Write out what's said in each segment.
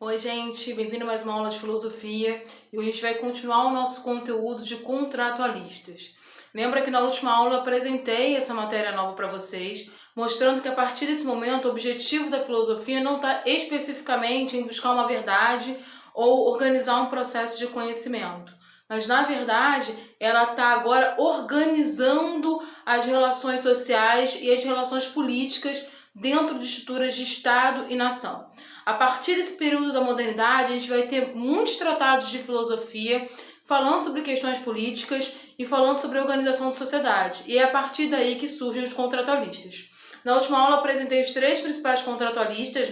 Oi, gente, bem-vindo a mais uma aula de filosofia e hoje a gente vai continuar o nosso conteúdo de contratualistas. Lembra que na última aula eu apresentei essa matéria nova para vocês, mostrando que a partir desse momento o objetivo da filosofia não está especificamente em buscar uma verdade ou organizar um processo de conhecimento. Mas, na verdade, ela está agora organizando as relações sociais e as relações políticas dentro de estruturas de Estado e nação. A partir desse período da modernidade, a gente vai ter muitos tratados de filosofia falando sobre questões políticas e falando sobre a organização de sociedade. E é a partir daí que surgem os contratualistas. Na última aula, eu apresentei os três principais contratualistas,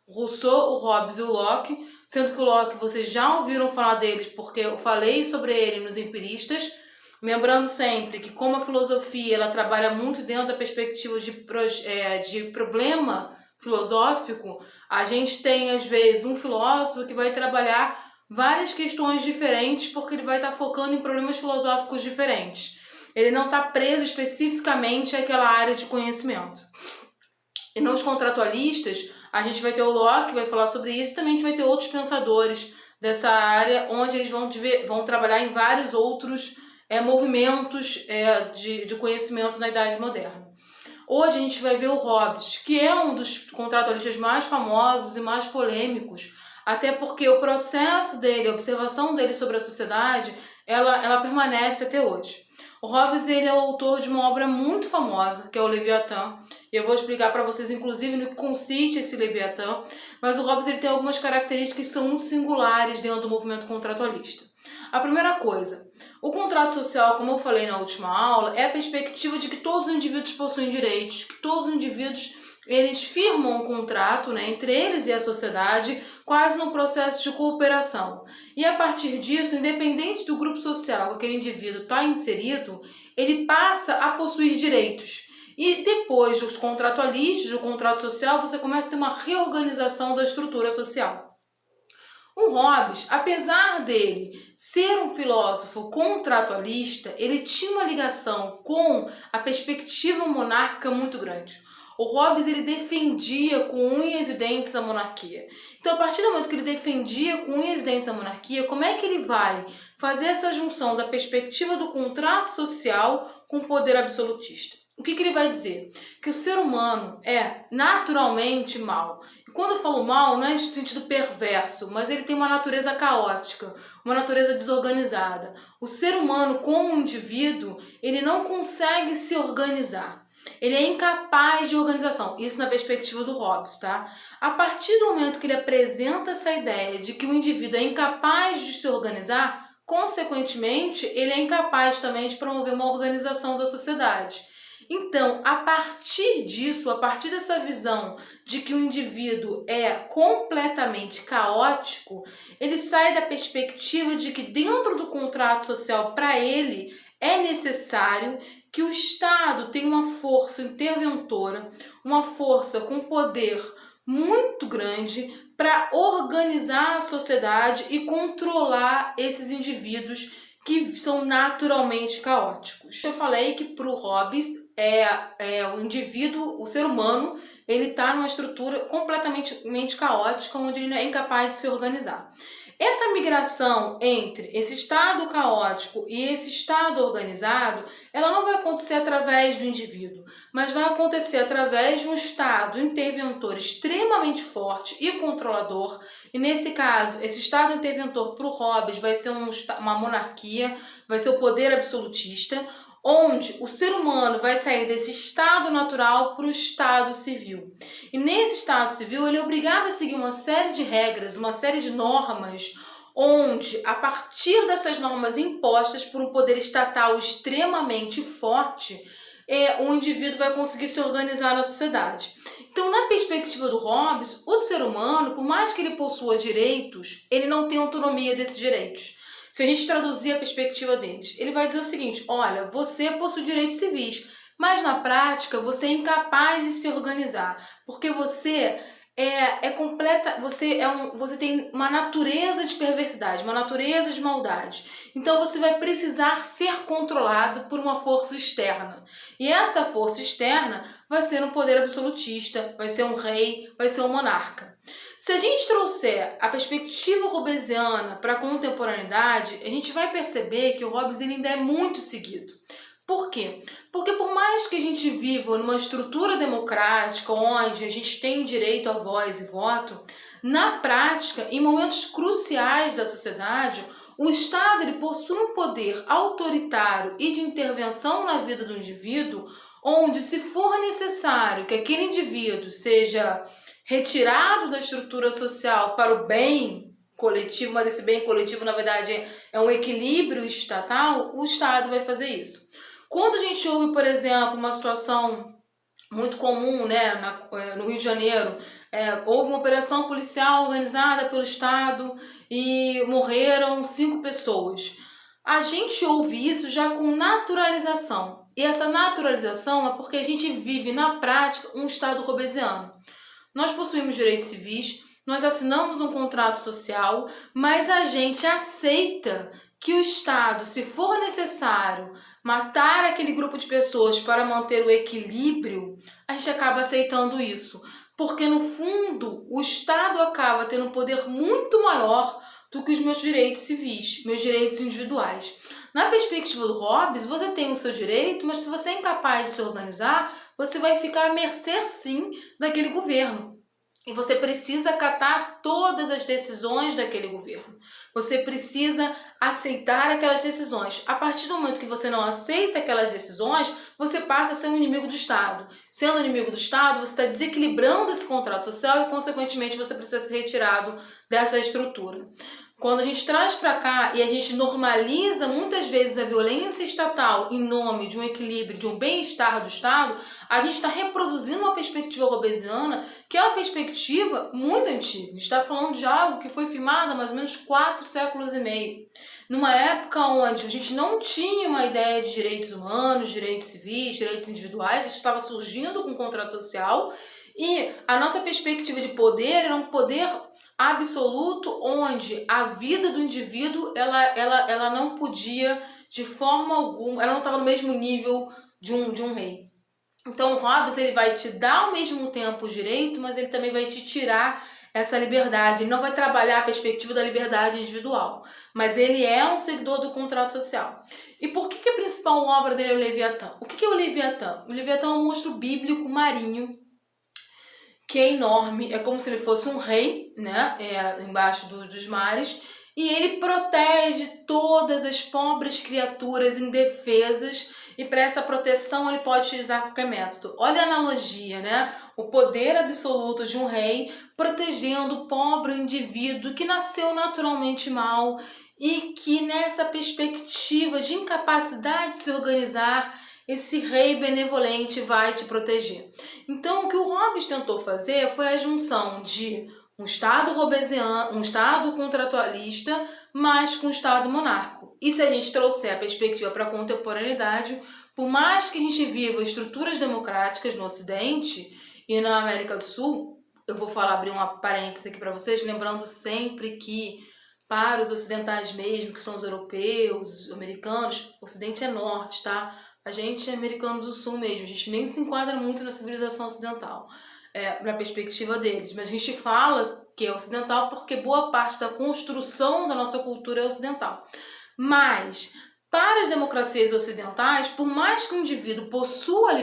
o Rousseau, o Hobbes e o Locke, sendo que o Locke vocês já ouviram falar deles porque eu falei sobre ele nos empiristas. Lembrando sempre que como a filosofia ela trabalha muito dentro da perspectiva de problema filosófico, a gente tem às vezes um filósofo que vai trabalhar várias questões diferentes porque ele vai estar focando em problemas filosóficos diferentes. Ele não está preso especificamente àquela área de conhecimento. E nos contratualistas, a gente vai ter o Locke, que vai falar sobre isso, e também a gente vai ter outros pensadores dessa área, onde eles vão trabalhar em vários outros movimentos de conhecimento na Idade Moderna. Hoje a gente vai ver o Hobbes, que é um dos contratualistas mais famosos e mais polêmicos, até porque o processo dele, a observação dele sobre a sociedade, ela permanece até hoje. O Hobbes ele é o autor de uma obra muito famosa, que é o Leviatã. Eu vou explicar para vocês, inclusive, no que consiste esse Leviatã. Mas o Hobbes ele tem algumas características que são muito singulares dentro do movimento contratualista. A primeira coisa, o contrato social, como eu falei na última aula, é a perspectiva de que todos os indivíduos possuem direitos, que todos os indivíduos eles firmam um contrato entre eles e a sociedade, quase num processo de cooperação. E a partir disso, independente do grupo social que aquele indivíduo está inserido, ele passa a possuir direitos. E depois dos contratualistas, do contrato social, você começa a ter uma reorganização da estrutura social. O Hobbes, apesar dele ser um filósofo contratualista, ele tinha uma ligação com a perspectiva monárquica muito grande. O Hobbes ele defendia com unhas e dentes a monarquia. Então, a partir do momento que ele defendia com unhas e dentes a monarquia, como é que ele vai fazer essa junção da perspectiva do contrato social com o poder absolutista? O que ele vai dizer? Que o ser humano é naturalmente mau. E quando eu falo mal, não é no sentido perverso, mas ele tem uma natureza caótica, uma natureza desorganizada. O ser humano, como indivíduo, ele não consegue se organizar. Ele é incapaz de organização. Isso na perspectiva do Hobbes, tá? A partir do momento que ele apresenta essa ideia de que o indivíduo é incapaz de se organizar, consequentemente, ele é incapaz também de promover uma organização da sociedade. Então, a partir disso, a partir dessa visão de que o indivíduo é completamente caótico, ele sai da perspectiva de que dentro do contrato social, para ele, é necessário que o Estado tenha uma força interventora, uma força com poder muito grande para organizar a sociedade e controlar esses indivíduos que são naturalmente caóticos. Eu falei que para o Hobbes o indivíduo, o ser humano, ele está numa estrutura completamente caótica, onde ele é incapaz de se organizar. Essa migração entre esse estado caótico e esse estado organizado, ela não vai acontecer através do indivíduo, mas vai acontecer através de um estado interventor extremamente forte e controlador. E nesse caso, esse estado interventor para o Hobbes vai ser uma monarquia, vai ser o poder absolutista, onde o ser humano vai sair desse estado natural para o estado civil. E nesse estado civil, ele é obrigado a seguir uma série de regras, uma série de normas, onde, a partir dessas normas impostas por um poder estatal extremamente forte, o indivíduo vai conseguir se organizar na sociedade. Então, na perspectiva do Hobbes, o ser humano, por mais que ele possua direitos, ele não tem autonomia desses direitos. Se a gente traduzir a perspectiva deles, ele vai dizer o seguinte: olha, você possui direitos civis, mas na prática você é incapaz de se organizar, porque você você tem uma natureza de perversidade, uma natureza de maldade. Então você vai precisar ser controlado por uma força externa. E essa força externa vai ser um poder absolutista, vai ser um rei, vai ser um monarca. Se a gente trouxer a perspectiva hobbesiana para a contemporaneidade, a gente vai perceber que o Hobbes ainda é muito seguido. Por quê? Porque por mais que a gente viva numa estrutura democrática, onde a gente tem direito à voz e voto, na prática, em momentos cruciais da sociedade, o Estado ele possui um poder autoritário e de intervenção na vida do indivíduo, onde, se for necessário que aquele indivíduo seja retirado da estrutura social para o bem coletivo, mas esse bem coletivo, na verdade, é um equilíbrio estatal, o Estado vai fazer isso. Quando a gente ouve, por exemplo, uma situação muito comum, né, no Rio de Janeiro, houve uma operação policial organizada pelo Estado e morreram 5 pessoas. A gente ouve isso já com naturalização. E essa naturalização é porque a gente vive na prática um Estado hobbesiano. Nós possuímos direitos civis, nós assinamos um contrato social, mas a gente aceita que o Estado, se for necessário matar aquele grupo de pessoas para manter o equilíbrio, a gente acaba aceitando isso. Porque, no fundo, o Estado acaba tendo um poder muito maior do que os meus direitos civis, meus direitos individuais. Na perspectiva do Hobbes, você tem o seu direito, mas se você é incapaz de se organizar, você vai ficar à mercê, sim, daquele governo. E você precisa acatar todas as decisões daquele governo. Você precisa aceitar aquelas decisões. A partir do momento que você não aceita aquelas decisões, você passa a ser um inimigo do Estado. Sendo inimigo do Estado, você está desequilibrando esse contrato social e, consequentemente, você precisa ser retirado dessa estrutura. Quando a gente traz para cá e a gente normaliza muitas vezes a violência estatal em nome de um equilíbrio, de um bem-estar do Estado, a gente está reproduzindo uma perspectiva hobbesiana que é uma perspectiva muito antiga. A gente está falando de algo que foi firmado há mais ou menos 4 séculos e meio. Numa época onde a gente não tinha uma ideia de direitos humanos, direitos civis, direitos individuais, isso estava surgindo com o contrato social e a nossa perspectiva de poder era um poder absoluto, onde a vida do indivíduo ela não podia de forma alguma, ela não estava no mesmo nível de um rei. Então o Hobbes ele vai te dar ao mesmo tempo o direito, mas ele também vai te tirar essa liberdade. Ele não vai trabalhar a perspectiva da liberdade individual, mas ele é um seguidor do contrato social. E por que a principal obra dele é o Leviatã? O que é o Leviatã? O Leviatã é um monstro bíblico marinho que é enorme, é como se ele fosse um rei, né, embaixo dos mares, e ele protege todas as pobres criaturas indefesas, e para essa proteção ele pode utilizar qualquer método. Olha a analogia, né? O poder absoluto de um rei protegendo o pobre indivíduo que nasceu naturalmente mal e que nessa perspectiva de incapacidade de se organizar, esse rei benevolente vai te proteger. Então, o que o Hobbes tentou fazer foi a junção de um Estado hobbesiano, um Estado contratualista, mas com um Estado monárquico. E se a gente trouxer a perspectiva para a contemporaneidade, por mais que a gente viva estruturas democráticas no Ocidente e na América do Sul, eu vou abrir uma parêntese aqui para vocês, lembrando sempre que para os ocidentais mesmo, que são os europeus, os americanos, o Ocidente é norte, tá? A gente é americano do sul mesmo, a gente nem se enquadra muito na civilização ocidental, na perspectiva deles, mas a gente fala que é ocidental porque boa parte da construção da nossa cultura é ocidental. Mas, para as democracias ocidentais, por mais que o indivíduo possua a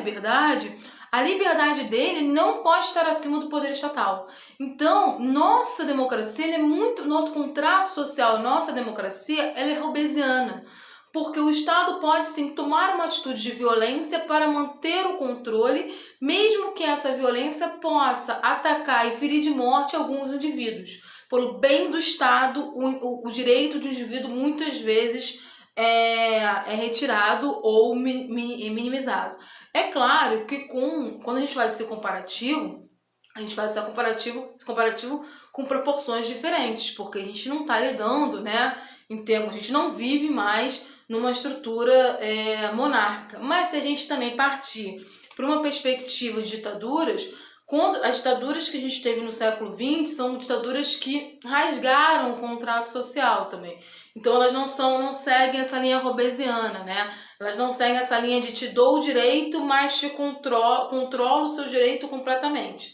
liberdade dele não pode estar acima do poder estatal. Então, nossa democracia, nosso contrato social, nossa democracia, ela é hobbesiana. Porque o Estado pode sim tomar uma atitude de violência para manter o controle, mesmo que essa violência possa atacar e ferir de morte alguns indivíduos. Pelo bem do Estado, o direito do indivíduo muitas vezes é retirado ou minimizado. É claro que quando a gente faz esse comparativo, a gente faz esse comparativo com proporções diferentes, porque a gente não está lidando, né, em termos, a gente não vive mais numa estrutura monárquica. Mas se a gente também partir para uma perspectiva de ditaduras, as ditaduras que a gente teve no século XX são ditaduras que rasgaram o contrato social também. Então elas não seguem essa linha hobbesiana, né? Elas não seguem essa linha de te dou o direito, mas te controlo o seu direito completamente.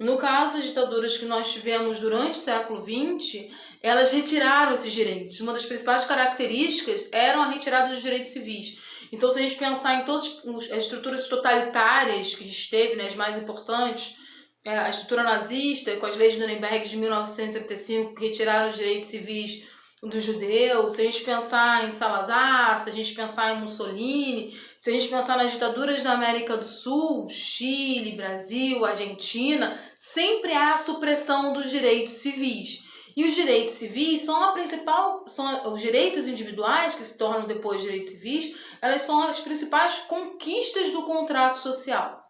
No caso, as ditaduras que nós tivemos durante o século XX, elas retiraram esses direitos. Uma das principais características eram a retirada dos direitos civis. Então, se a gente pensar em todas as estruturas totalitárias que a gente teve, né, as mais importantes, a estrutura nazista, com as leis de Nuremberg de 1935, que retiraram os direitos civis dos judeus, se a gente pensar em Salazar, se a gente pensar em Mussolini, se a gente pensar nas ditaduras da América do Sul, Chile, Brasil, Argentina, sempre há a supressão dos direitos civis. E os direitos civis são a principal, são os direitos individuais, que se tornam depois direitos civis, elas são as principais conquistas do contrato social.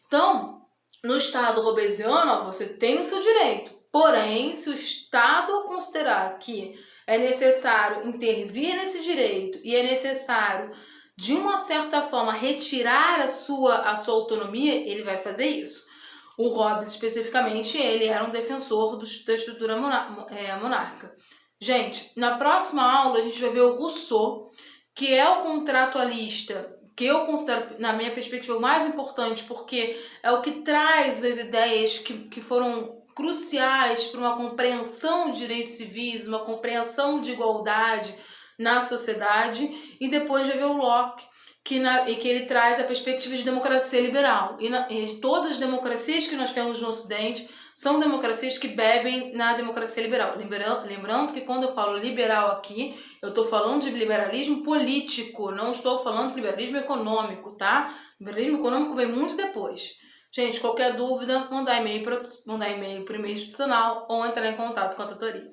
Então, no Estado robesiano, você tem o seu direito. Porém, se o Estado considerar que é necessário intervir nesse direito e é necessário, de uma certa forma, retirar a sua autonomia, ele vai fazer isso. O Hobbes, especificamente, ele era um defensor da estrutura monárquica. Gente, na próxima aula a gente vai ver o Rousseau, que é o contratualista, que eu considero, na minha perspectiva, o mais importante, porque é o que traz as ideias que foram cruciais para uma compreensão de direitos civis, uma compreensão de igualdade na sociedade, e depois vai ver o Locke, que ele traz a perspectiva de democracia liberal. E todas as democracias que nós temos no Ocidente são democracias que bebem na democracia liberal. Lembrando que quando eu falo liberal aqui, eu estou falando de liberalismo político, não estou falando de liberalismo econômico, tá? Liberalismo econômico vem muito depois. Gente, qualquer dúvida, mandar e-mail para o e-mail institucional ou entrar em contato com a tutoria.